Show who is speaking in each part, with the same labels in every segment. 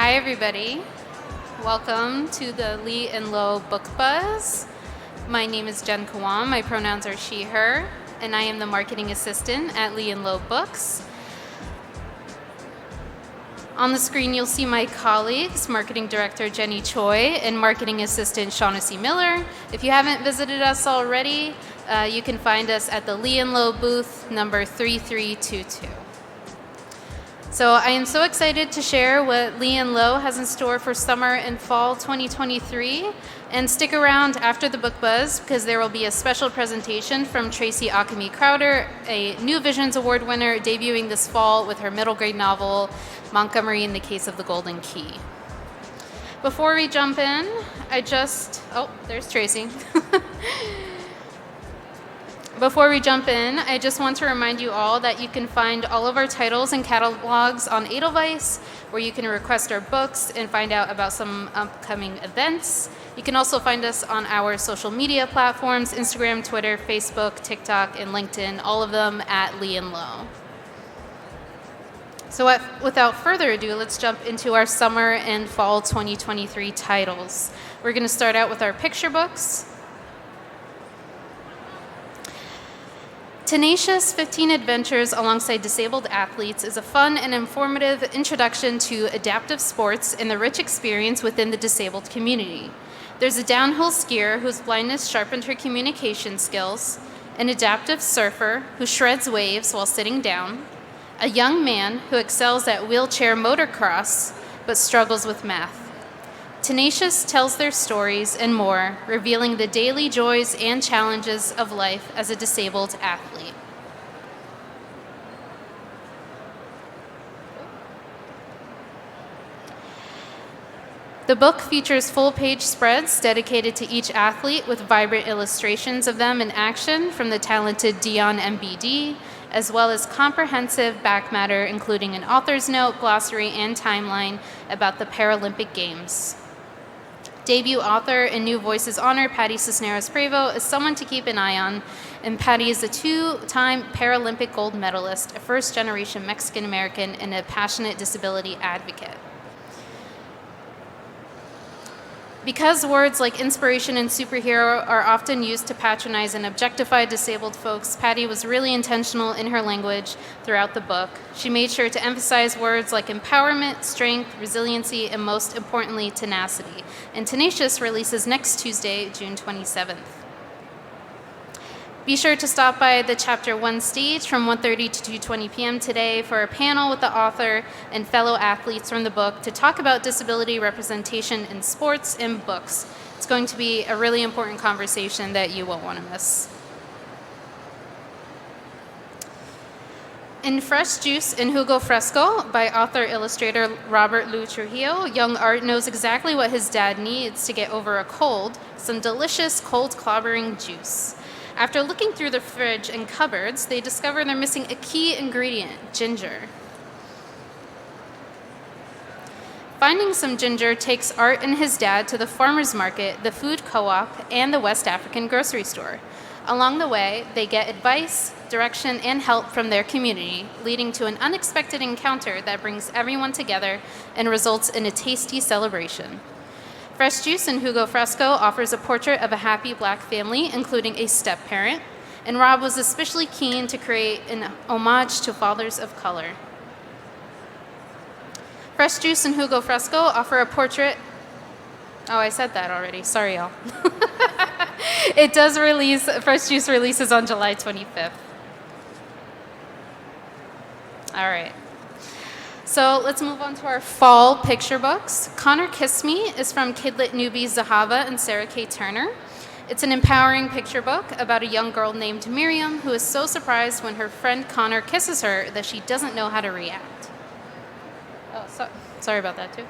Speaker 1: Hi, everybody. Welcome to the Lee and Low Book Buzz. My name is Jen Kawam. My pronouns are she, her, and I am the marketing assistant at Lee and Low Books. On the screen, you'll see my colleagues, Marketing Director Jenny Choi and Marketing Assistant Shaughnessy Miller. If you haven't visited us already, you can find us at the Lee and Low booth number 3322. So I am so excited to share what Lee and Low has in store for summer and fall 2023. And stick around after the book buzz because there will be a special presentation from Tracy Occomy Crowder, a New Visions Award winner debuting this fall with her middle grade novel, Montgomery in the Case of the Golden Key. Before we jump in, there's Tracy. Before we jump in, I just want to remind you all that you can find all of our titles and catalogs on Edelweiss, where you can request our books and find out about some upcoming events. You can also find us on our social media platforms, Instagram, Twitter, Facebook, TikTok, and LinkedIn, all of them at Lee and Low. So without further ado, let's jump into our summer and fall 2023 titles. We're going to start out with our picture books. Tenacious 15 Adventures Alongside Disabled Athletes is a fun and informative introduction to adaptive sports and the rich experience within the disabled community. There's a downhill skier whose blindness sharpened her communication skills, an adaptive surfer who shreds waves while sitting down, a young man who excels at wheelchair motocross but struggles with math. Tenacious tells their stories and more, revealing the daily joys and challenges of life as a disabled athlete. The book features full-page spreads dedicated to each athlete with vibrant illustrations of them in action from the talented Dion MBD, as well as comprehensive back matter including an author's note, glossary, and timeline about the Paralympic Games. Debut author and New Voices honor Patty Cisneros-Prevo is someone to keep an eye on, and Patty is a two-time Paralympic gold medalist, a first-generation Mexican-American, and a passionate disability advocate. Because words like inspiration and superhero are often used to patronize and objectify disabled folks, Patty was really intentional in her language throughout the book. She made sure to emphasize words like empowerment, strength, resiliency, and most importantly, tenacity. And Tenacious releases next Tuesday, June 27th. Be sure to stop by the Chapter 1 stage from 1:30 to 2:20 p.m. today for a panel with the author and fellow athletes from the book to talk about disability representation in sports and books. It's going to be a really important conversation that you won't want to miss. In Fresh Juice in Jugo Fresco by author-illustrator Robert Lou Trujillo, young Art knows exactly what his dad needs to get over a cold, some delicious cold clobbering juice. After looking through the fridge and cupboards, they discover they're missing a key ingredient, ginger. Finding some ginger takes Art and his dad to the farmer's market, the food co-op, and the West African grocery store. Along the way, they get advice, direction, and help from their community, leading to an unexpected encounter that brings everyone together and results in a tasty celebration. Fresh Juice in Jugo Fresco offers a portrait of a happy Black family, including a step-parent, and Rob was especially keen to create an homage to fathers of color. Fresh Juice and Jugo Fresco offer a portrait. Oh, I said that already. Sorry, y'all. It does release, Fresh Juice releases on July 25th. All right. So let's move on to our fall picture books. Connor Kiss Me is from Kidlit newbies Zahava and Sarah K. Turner. It's an empowering picture book about a young girl named Miriam who is so surprised when her friend Connor kisses her that she doesn't know how to react. Oh, sorry about that too.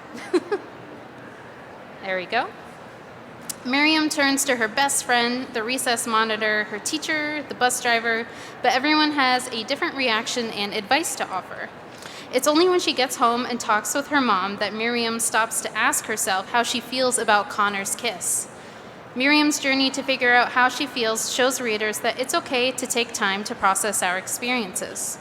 Speaker 1: There we go. Miriam turns to her best friend, the recess monitor, her teacher, the bus driver, but everyone has a different reaction and advice to offer. It's only when she gets home and talks with her mom that Miriam stops to ask herself how she feels about Connor's kiss. Miriam's journey to figure out how she feels shows readers that it's okay to take time to process our experiences.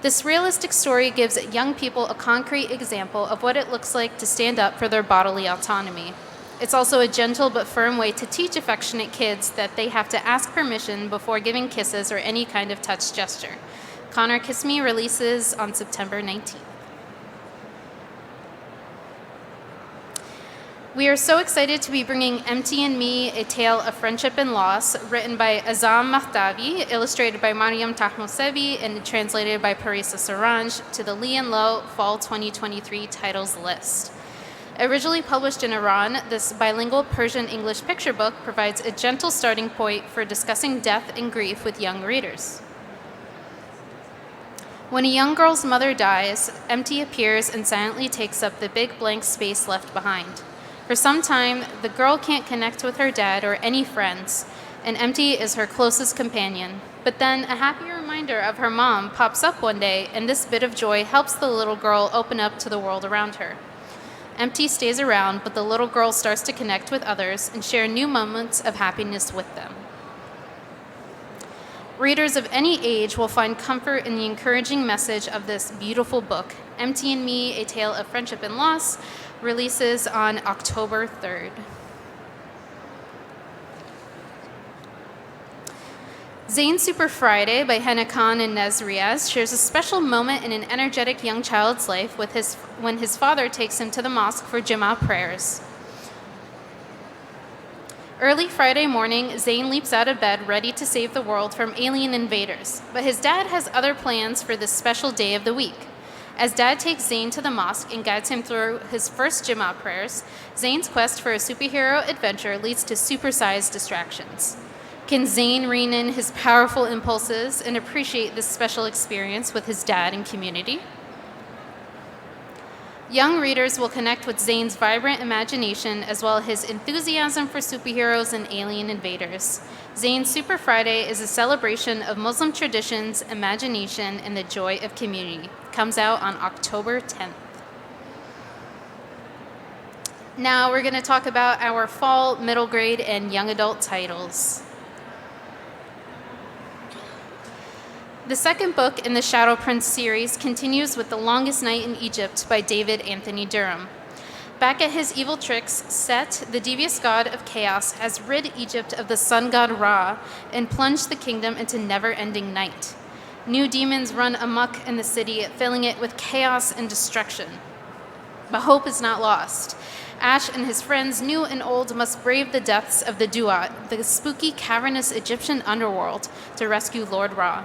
Speaker 1: This realistic story gives young people a concrete example of what it looks like to stand up for their bodily autonomy. It's also a gentle but firm way to teach affectionate kids that they have to ask permission before giving kisses or any kind of touch gesture. Connor Kiss Me releases on September 19th. We are so excited to be bringing Empty and Me, A Tale of Friendship and Loss, written by Azam Mahdavi, illustrated by Mariam Tahmosevi, and translated by Parisa Saranj, to the Lee and Low Fall 2023 titles list. Originally published in Iran, this bilingual Persian-English picture book provides a gentle starting point for discussing death and grief with young readers. When a young girl's mother dies, Empty appears and silently takes up the big blank space left behind. For some time, the girl can't connect with her dad or any friends, and Empty is her closest companion. But then a happy reminder of her mom pops up one day, and this bit of joy helps the little girl open up to the world around her. Empty stays around, but the little girl starts to connect with others and share new moments of happiness with them. Readers of any age will find comfort in the encouraging message of this beautiful book. Empty and Me, A Tale of Friendship and Loss, releases on October 3rd. Zayn Super Friday by Henna Khan and Nez Riaz shares a special moment in an energetic young child's life when his father takes him to the mosque for Jummah prayers. Early Friday morning, Zayn leaps out of bed ready to save the world from alien invaders, but his dad has other plans for this special day of the week. As Dad takes Zayn to the mosque and guides him through his first Jummah prayers, Zayn's quest for a superhero adventure leads to supersized distractions. Can Zayn rein in his powerful impulses and appreciate this special experience with his dad and community? Young readers will connect with Zayn's vibrant imagination as well as his enthusiasm for superheroes and alien invaders. Zayn Super Friday is a celebration of Muslim traditions, imagination, and the joy of community. Comes out on October 10th. Now we're going to talk about our fall, middle grade, and young adult titles. The second book in the Shadow Prince series continues with The Longest Night in Egypt by David Anthony Durham. Back at his evil tricks, Set, the devious god of chaos, has rid Egypt of the sun god Ra and plunged the kingdom into never-ending night. New demons run amok in the city, filling it with chaos and destruction. But hope is not lost. Ash and his friends, new and old, must brave the depths of the Duat, the spooky, cavernous Egyptian underworld, to rescue Lord Ra.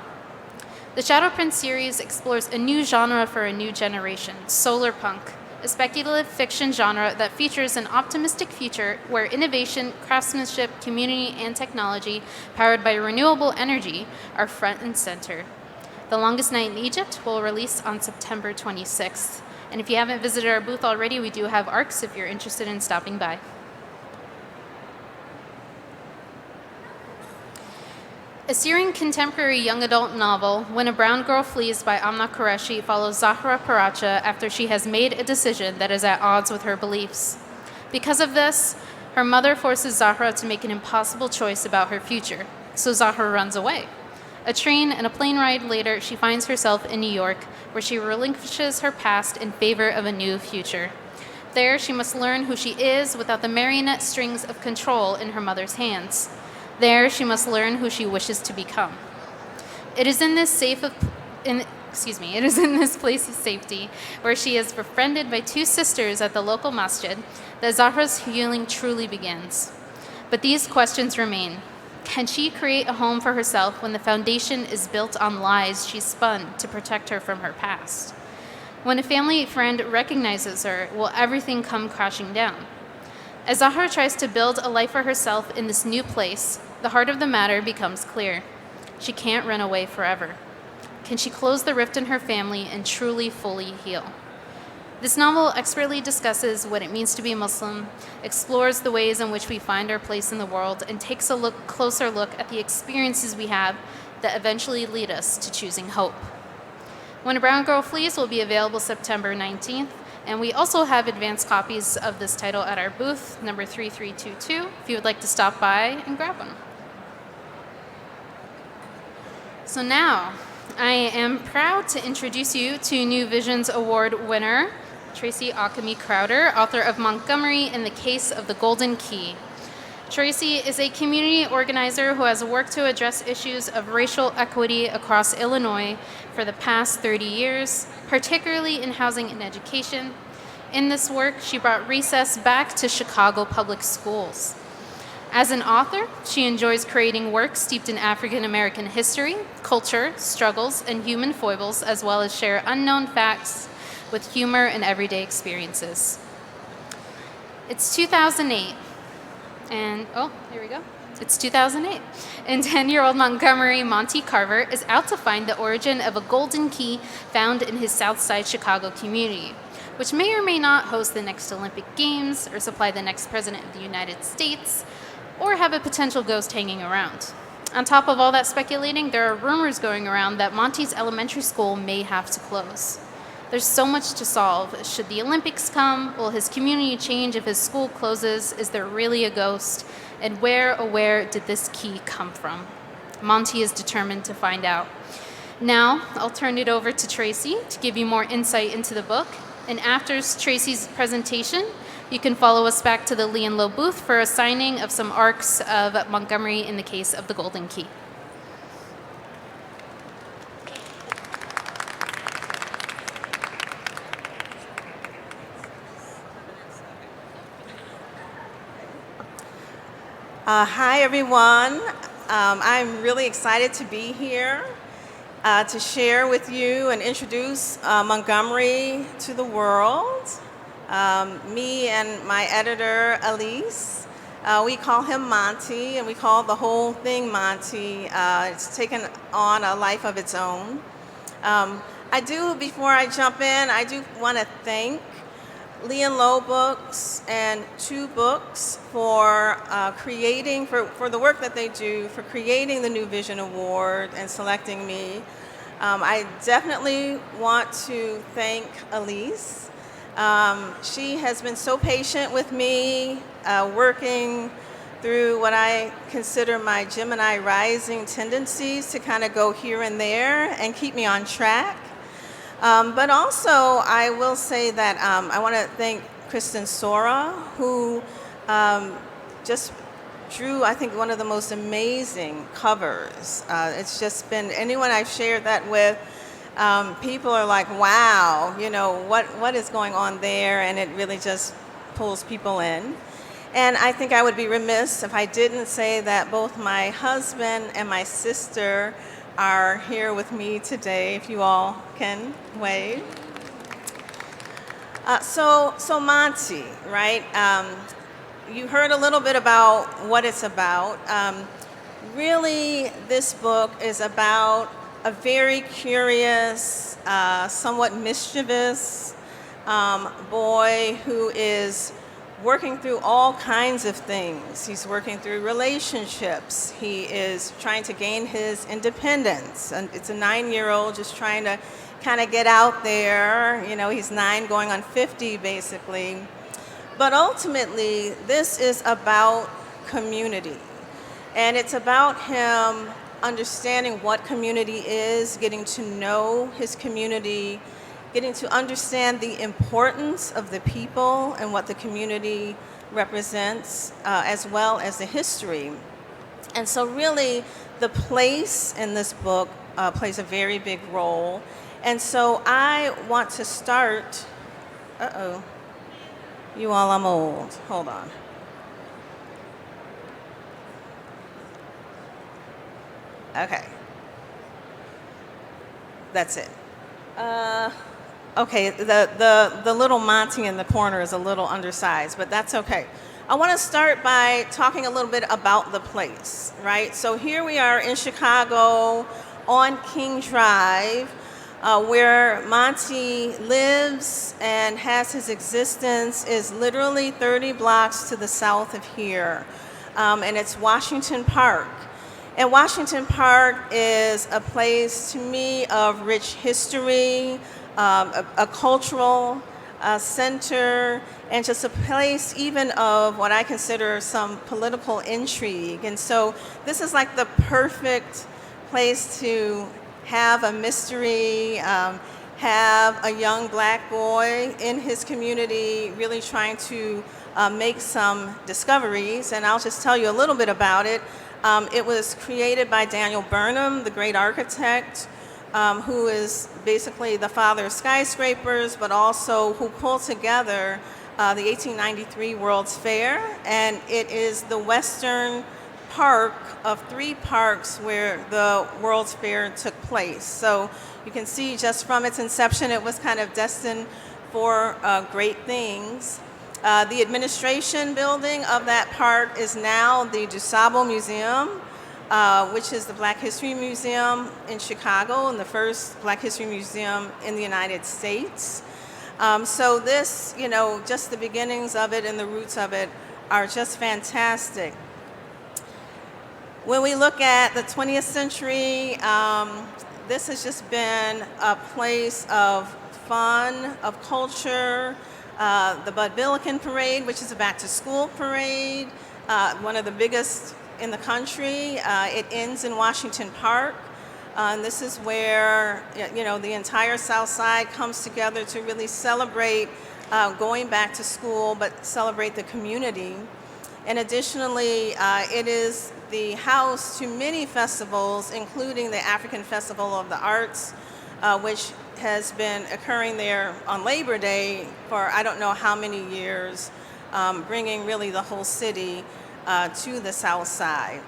Speaker 1: The Shadow Prince series explores a new genre for a new generation, solar punk, a speculative fiction genre that features an optimistic future where innovation, craftsmanship, community, and technology powered by renewable energy are front and center. The Longest Night in Egypt will release on September 26th. And if you haven't visited our booth already, we do have ARCs if you're interested in stopping by. A Syrian contemporary young adult novel, When a Brown Girl Flees by Amna Qureshi, follows Zahra Paracha after she has made a decision that is at odds with her beliefs. Because of this, her mother forces Zahra to make an impossible choice about her future, so Zahra runs away. A train and a plane ride later, she finds herself in New York, where she relinquishes her past in favor of a new future. There, she must learn who she is without the marionette strings of control in her mother's hands. There, she must learn who she wishes to become. It is in this place of safety, where she is befriended by two sisters at the local masjid, that Zahra's healing truly begins. But these questions remain. Can she create a home for herself when the foundation is built on lies she spun to protect her from her past? When a family friend recognizes her, will everything come crashing down? As Zahra tries to build a life for herself in this new place, the heart of the matter becomes clear. She can't run away forever. Can she close the rift in her family and truly, fully heal? This novel expertly discusses what it means to be Muslim, explores the ways in which we find our place in the world, and takes a closer look at the experiences we have that eventually lead us to choosing hope. When a Brown Girl Flees will be available September 19th, and we also have advanced copies of this title at our booth, number 3322, if you would like to stop by and grab one. So now, I am proud to introduce you to New Vision's award winner, Tracy Occomy Crowder, author of Montgomery and the Case of the Golden Key. Tracy is a community organizer who has worked to address issues of racial equity across Illinois for the past 30 years, particularly in housing and education. In this work, she brought recess back to Chicago public schools. As an author, she enjoys creating work steeped in African American history, culture, struggles, and human foibles, as well as share unknown facts with humor and everyday experiences. It's 2008, and here we go. It's 2008, and 10-year-old Montgomery Monty Carver is out to find the origin of a golden key found in his Southside Chicago community, which may or may not host the next Olympic Games or supply the next president of the United States, or have a potential ghost hanging around. On top of all that speculating, there are rumors going around that Monty's elementary school may have to close. There's so much to solve. Should the Olympics come? Will his community change if his school closes? Is there really a ghost? And where did this key come from? Monty is determined to find out. Now, I'll turn it over to Tracy to give you more insight into the book. And after Tracy's presentation, you can follow us back to the Lee and Low booth for a signing of some arcs of Montgomery in the Case of the Golden Key.
Speaker 2: Hi, everyone. I'm really excited to be here to share with you and introduce Montgomery to the world. Me and my editor, Elise, we call him Monty, and we call the whole thing Monty. It's taken on a life of its own. Before I jump in, I do want to thank Lee and Low Books and Two Books for for the work that they do, for creating the New Vision Award and selecting me. I definitely want to thank Elise. She has been so patient with me, working through what I consider my Gemini rising tendencies to kind of go here and there and keep me on track. But also, I will say that I want to thank Kristen Sora, who just drew, I think, one of the most amazing covers. It's just been, anyone I've shared that with, people are like, wow, what is going on there? And it really just pulls people in. And I think I would be remiss if I didn't say that both my husband and my sister are here with me today, if you all can wave. So Monty, right? You heard a little bit about what it's about. Really, this book is about a very curious, somewhat mischievous boy who is working through all kinds of things. He's working through relationships. He is trying to gain his independence. And it's a 9-year-old just trying to kind of get out there. He's 9 going on 50 basically. But ultimately, this is about community. And it's about him understanding what community is, getting to know his community, getting to understand the importance of the people and what the community represents, as well as the history. And so really, the place in this book plays a very big role. And so I want to start, you all, I'm old, hold on. Okay, that's it. Okay, the little Monty in the corner is a little undersized, but that's okay. I want to start by talking a little bit about the place, right? So here we are in Chicago on King Drive, where Monty lives and has his existence is literally 30 blocks to the south of here, and it's Washington Park. And Washington Park is a place, to me, of rich history, a cultural center, and just a place even of what I consider some political intrigue. And so this is like the perfect place to have a mystery, have a young black boy in his community really trying to make some discoveries. And I'll just tell you a little bit about it. It was created by Daniel Burnham, the great architect, who is basically the father of skyscrapers, but also who pulled together the 1893 World's Fair. And it is the western park of 3 parks where the World's Fair took place. So you can see just from its inception, it was kind of destined for great things. The administration building of that park is now the DuSable Museum, which is the Black History Museum in Chicago and the first Black History Museum in the United States. So this, just the beginnings of it and the roots of it are just fantastic. When we look at the 20th century, this has just been a place of fun, of culture. The Bud Billiken Parade, which is a back-to-school parade, one of the biggest in the country. It ends in Washington Park. And this is where, the entire South Side comes together to really celebrate going back to school, but celebrate the community. And additionally, it is the house to many festivals, including the African Festival of the Arts, which has been occurring there on Labor Day for I don't know how many years, bringing really the whole city to the South Side.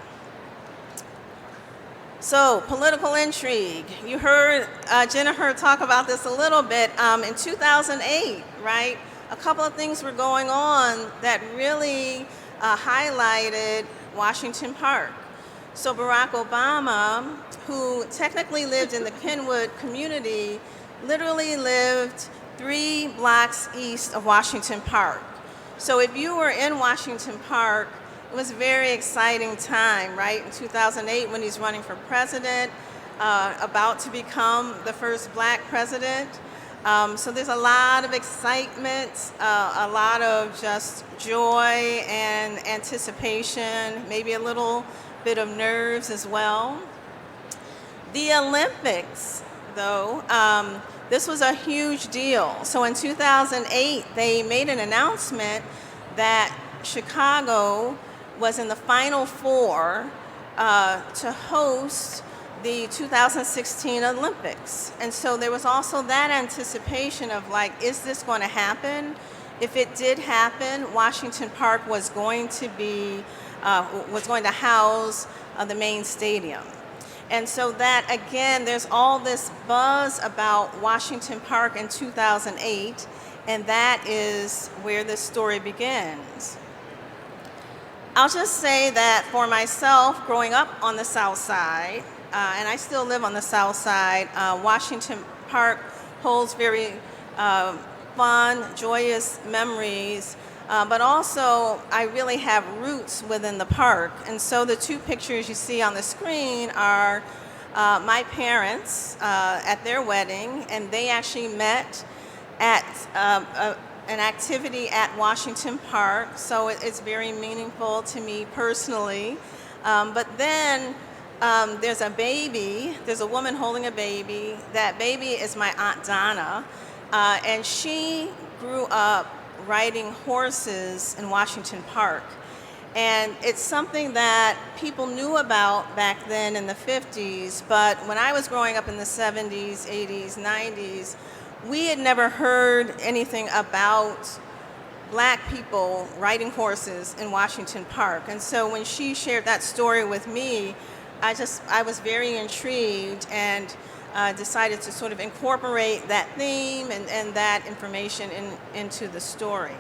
Speaker 2: So, political intrigue. You heard Jennifer talk about this a little bit. In 2008, right, a couple of things were going on that really highlighted Washington Park. So Barack Obama, who technically lived in the Kenwood community, literally lived 3 blocks east of Washington Park. So if you were in Washington Park, it was a very exciting time, right? In 2008, when he's running for president, about to become the first black president. So there's a lot of excitement, a lot of just joy and anticipation, maybe a little bit of nerves as well. The Olympics, though, this was a huge deal. So in 2008, they made an announcement that Chicago was in the Final Four to host the 2016 Olympics. And so there was also that anticipation of is this going to happen? If it did happen, Washington Park was going to house the main stadium. And so that, again, there's all this buzz about Washington Park in 2008, and that is where this story begins. I'll just say that for myself, growing up on the South Side, and I still live on the South Side, Washington Park holds very fun, joyous memories, but also I really have roots within the park. And so the 2 pictures you see on the screen are my parents at their wedding, and they actually met at an activity at Washington Park, so it's very meaningful to me personally. But then there's a woman holding a baby. That baby is my Aunt Donna, and she grew up riding horses in Washington Park. And it's something that people knew about back then in the 50s, but when I was growing up in the 70s, 80s, 90s, we had never heard anything about black people riding horses in Washington Park. And so when she shared that story with me, I was very intrigued and decided to sort of incorporate that theme and that information into the story.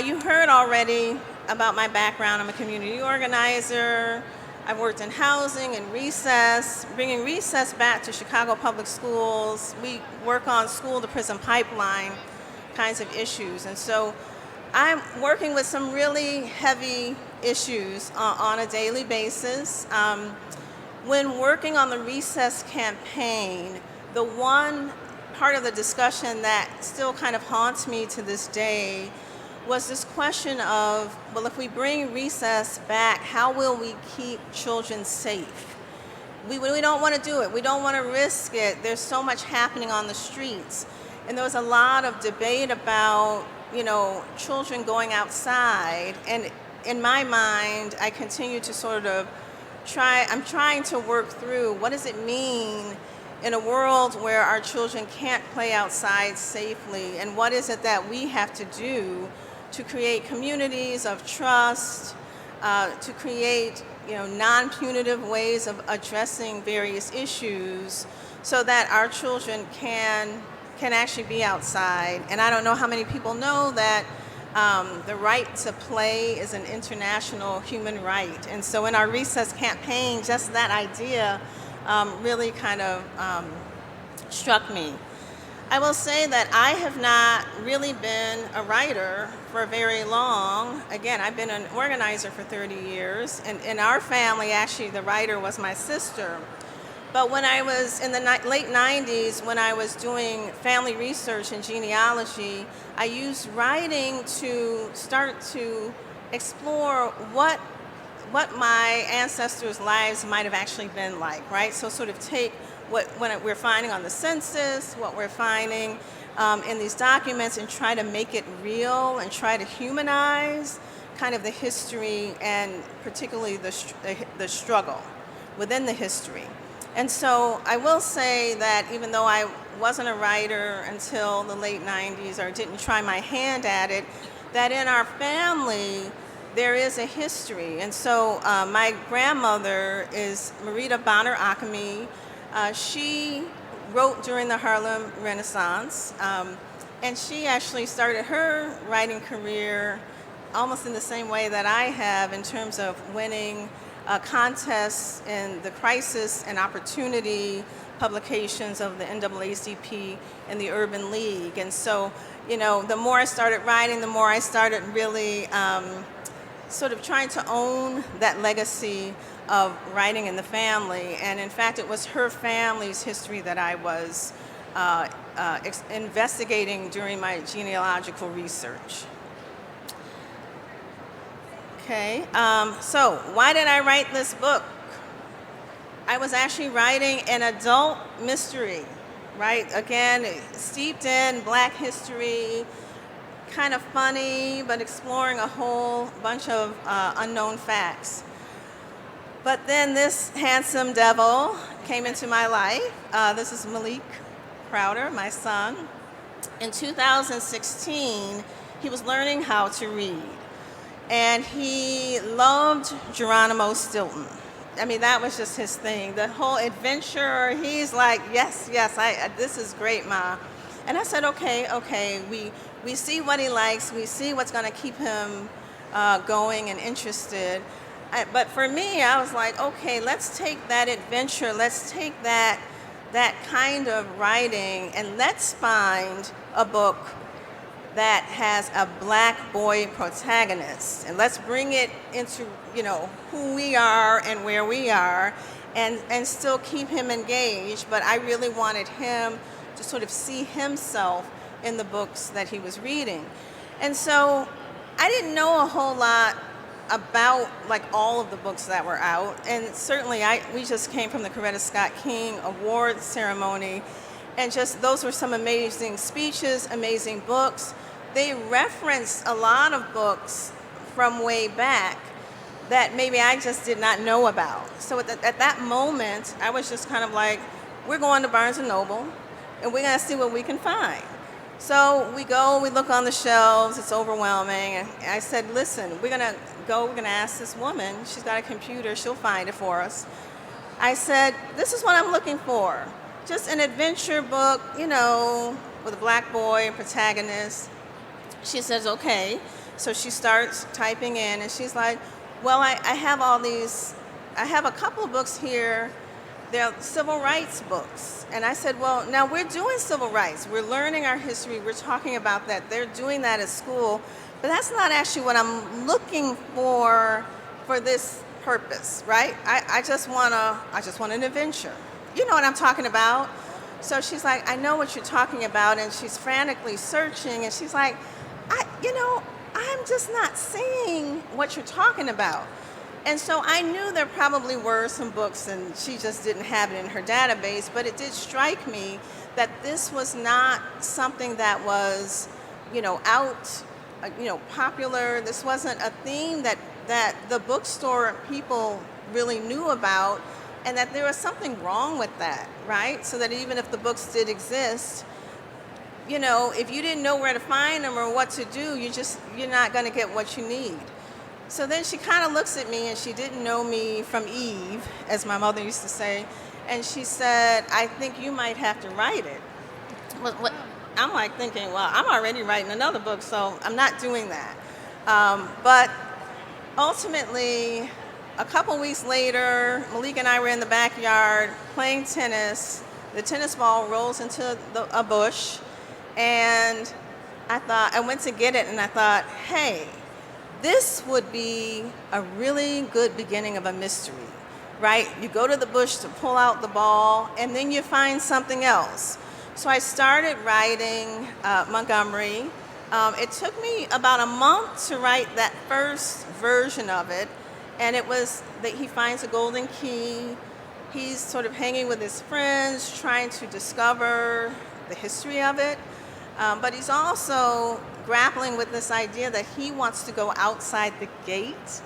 Speaker 2: You heard already about my background. I'm a community organizer. I've worked in housing and recess, bringing recess back to Chicago Public Schools. We work on school-to-prison pipeline kinds of issues. And so I'm working with some really heavy issues on a daily basis. When working on the recess campaign, the one part of the discussion that still kind of haunts me to this day was this question of, well, if we bring recess back, how will we keep children safe? we don't want to do it. We don't want to risk it. There's so much happening on the streets. And there was a lot of debate about, children going outside. And in my mind, I continue to sort of I'm trying to work through what does it mean in a world where our children can't play outside safely, and what is it that we have to do to create communities of trust, to create non-punitive ways of addressing various issues so that our children can actually be outside. And I don't know how many people know that the right to play is an international human right. And so in our recess campaign, just that idea really kind of struck me. I will say that I have not really been a writer for very long. Again, I've been an organizer for 30 years, and in our family, actually, the writer was my sister. But when I was in the late 90s, when I was doing family research and genealogy, I used writing to start to explore what my ancestors' lives might have actually been like, right? So sort of take what we're finding on the census, what we're finding in these documents, and try to make it real and try to humanize kind of the history and particularly the struggle within the history. And so I will say that even though I wasn't a writer until the late 90s, or didn't try my hand at it, that in our family there is a history. And so my grandmother is Marita Bonner Occomy. She wrote during the Harlem Renaissance, and she actually started her writing career almost in the same way that I have, in terms of winning contests in the crisis and opportunity publications of the NAACP and the Urban League. And so, the more I started writing, the more I started really sort of trying to own that legacy of writing in the family. And in fact, it was her family's history that I was investigating during my genealogical research. Okay, so why did I write this book? I was actually writing an adult mystery, right? Again, steeped in Black history, kind of funny, but exploring a whole bunch of unknown facts. But then this handsome devil came into my life. This is Malik Crowder, my son. In 2016, he was learning how to read. And he loved Geronimo Stilton. I mean, that was just his thing. The whole adventure, he's like, yes, this is great, Ma. And I said, okay, we see what he likes, we see what's gonna keep him going and interested. But for me, I was like, okay, let's take that adventure, let's take that kind of writing, and let's find a book that has a Black boy protagonist, and let's bring it into who we are and where we are, and still keep him engaged. But I really wanted him to sort of see himself in the books that he was reading. And so I didn't know a whole lot about all of the books that were out, and certainly we just came from the Coretta Scott King Award ceremony, and just those were some amazing speeches, amazing books. They referenced a lot of books from way back that maybe I just did not know about. So at that moment, I was just kind of like, we're going to Barnes & Noble, and we're going to see what we can find. So we go, we look on the shelves, it's overwhelming. And I said, listen, we're going to ask this woman, she's got a computer, she'll find it for us. I said, this is what I'm looking for. Just an adventure book, with a Black boy protagonist. She says, okay. So she starts typing in, and she's like, well, I have a couple of books here. They're civil rights books. And I said, well, now we're doing civil rights. We're learning our history. We're talking about that. They're doing that at school. But that's not actually what I'm looking for this purpose, right? I just want an adventure. You know what I'm talking about? So she's like, I know what you're talking about. And she's frantically searching. And she's like, I'm just not seeing what you're talking about. And so I knew there probably were some books and she just didn't have it in her database, but it did strike me that this was not something that was, out, popular. This wasn't a theme that the bookstore people really knew about, and that there was something wrong with that, right? So that even if the books did exist, if you didn't know where to find them or what to do, you're not going to get what you need. So then she kind of looks at me, and she didn't know me from Eve, as my mother used to say, and she said, "I think you might have to write it." I'm like thinking, well, I'm already writing another book, so I'm not doing that. But ultimately, a couple weeks later, Malik and I were in the backyard playing tennis. The tennis ball rolls into a bush, and I went to get it, and I thought, hey, this would be a really good beginning of a mystery, right? You go to the bush to pull out the ball, and then you find something else. So I started writing Montgomery. It took me about a month to write that first version of it, and it was that he finds a golden key. He's sort of hanging with his friends, trying to discover the history of it, but he's also grappling with this idea that he wants to go outside the gate,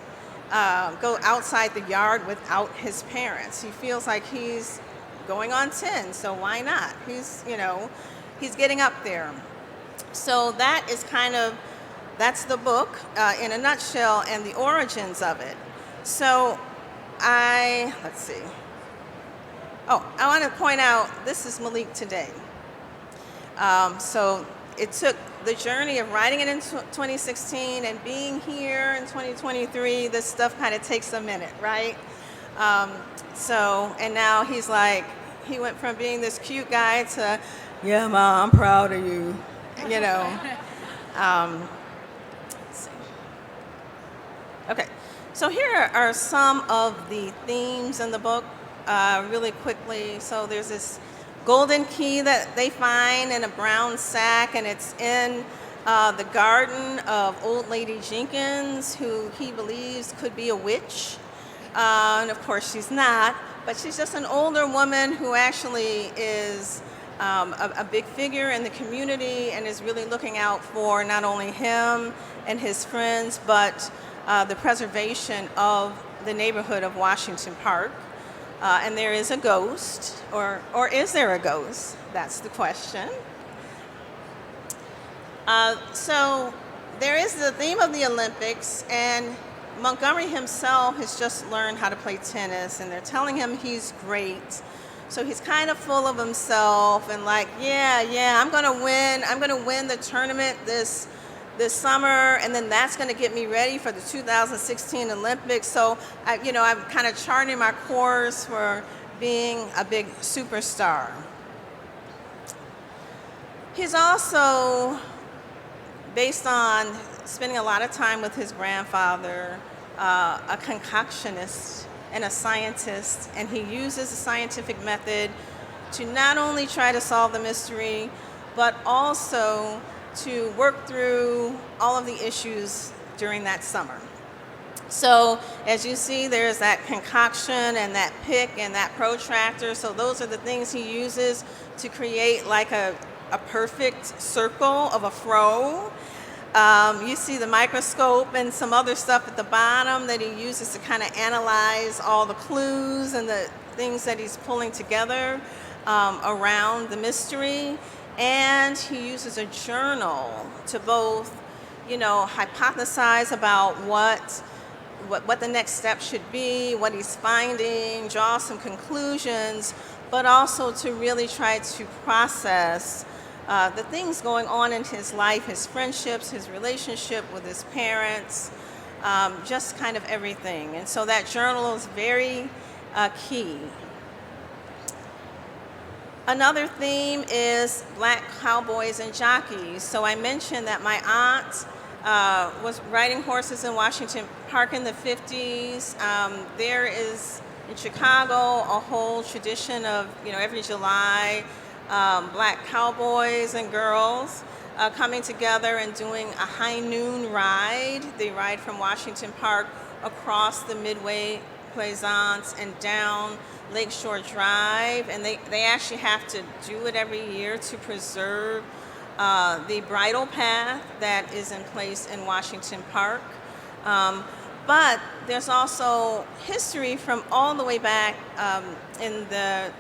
Speaker 2: go outside the yard without his parents. He feels like he's going on 10, so why not? He's getting up there. So that's the book in a nutshell, and the origins of it. So let's see. Oh, I want to point out, this is Malik today. So it took the journey of writing it in 2016 and being here in 2023. This stuff kind of takes a minute, right? And now he's like, he went from being this cute guy to, yeah, Mom, I'm proud of you, Let's see. Okay, so here are some of the themes in the book really quickly. So there's this golden key that they find in a brown sack, and it's in the garden of Old Lady Jenkins, who he believes could be a witch. And of course she's not, but she's just an older woman who actually is a big figure in the community and is really looking out for not only him and his friends, but the preservation of the neighborhood of Washington Park. And there is a ghost, or is there a ghost? That's the question. So there is the theme of the Olympics, and Montgomery himself has just learned how to play tennis, and they're telling him he's great. So he's kind of full of himself and like, yeah, I'm gonna win the tournament this summer, and then that's gonna get me ready for the 2016 Olympics. So I'm kind of charting my course for being a big superstar. He's also, based on spending a lot of time with his grandfather, a concoctionist and a scientist, and he uses the scientific method to not only try to solve the mystery, but also to work through all of the issues during that summer. So as you see, there's that concoction and that pick and that protractor. So those are the things he uses to create like a perfect circle of a fro. You see the microscope and some other stuff at the bottom that he uses to kind of analyze all the clues and the things that he's pulling together around the mystery. And he uses a journal to both, hypothesize about what the next step should be, what he's finding, draw some conclusions, but also to really try to process the things going on in his life, his friendships, his relationship with his parents, just kind of everything. And so that journal is very key. Another theme is black cowboys and jockeys. So I mentioned that my aunt was riding horses in Washington Park in the 50s. There is in Chicago a whole tradition of, every July, black cowboys and girls coming together and doing a high noon ride. They ride from Washington Park across the Midway Plaisance and down Lakeshore Drive, and they actually have to do it every year to preserve the bridle path that is in place in Washington Park. But there's also history from all the way back in the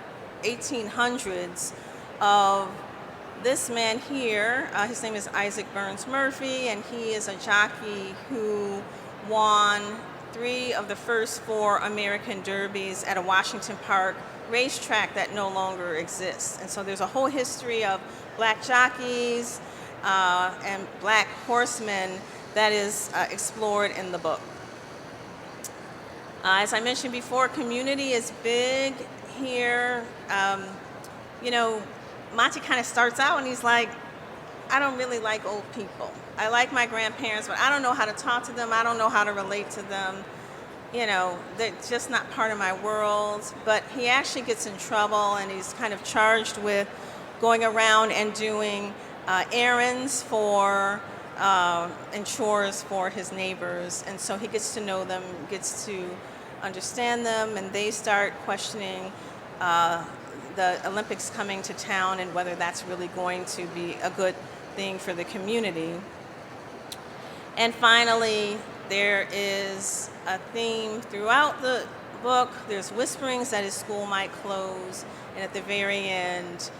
Speaker 2: 1800s of this man here. His name is Isaac Burns Murphy, and he is a jockey who won 3 of the first 4 American Derbies at a Washington Park racetrack that no longer exists. And so there's a whole history of black jockeys and black horsemen that is explored in the book. As I mentioned before, community is big here. You know, Monty kind of starts out and he's like, I don't really like old people. I like my grandparents, but I don't know how to talk to them. I don't know how to relate to them. You know, they're just not part of my world. But he actually gets in trouble, and he's kind of charged with going around and doing errands for and chores for his neighbors. And so he gets to know them, gets to understand them, and they start questioning the Olympics coming to town and whether that's really going to be a good thing for the community. And finally, there is a theme throughout the book. There's whisperings that his school might close, and at the very end,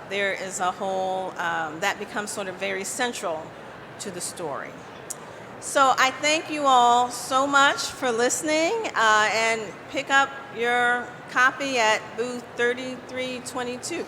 Speaker 2: there is a whole that becomes sort of very central to the story. So I thank you all so much for listening, and pick up your copy at booth 3322.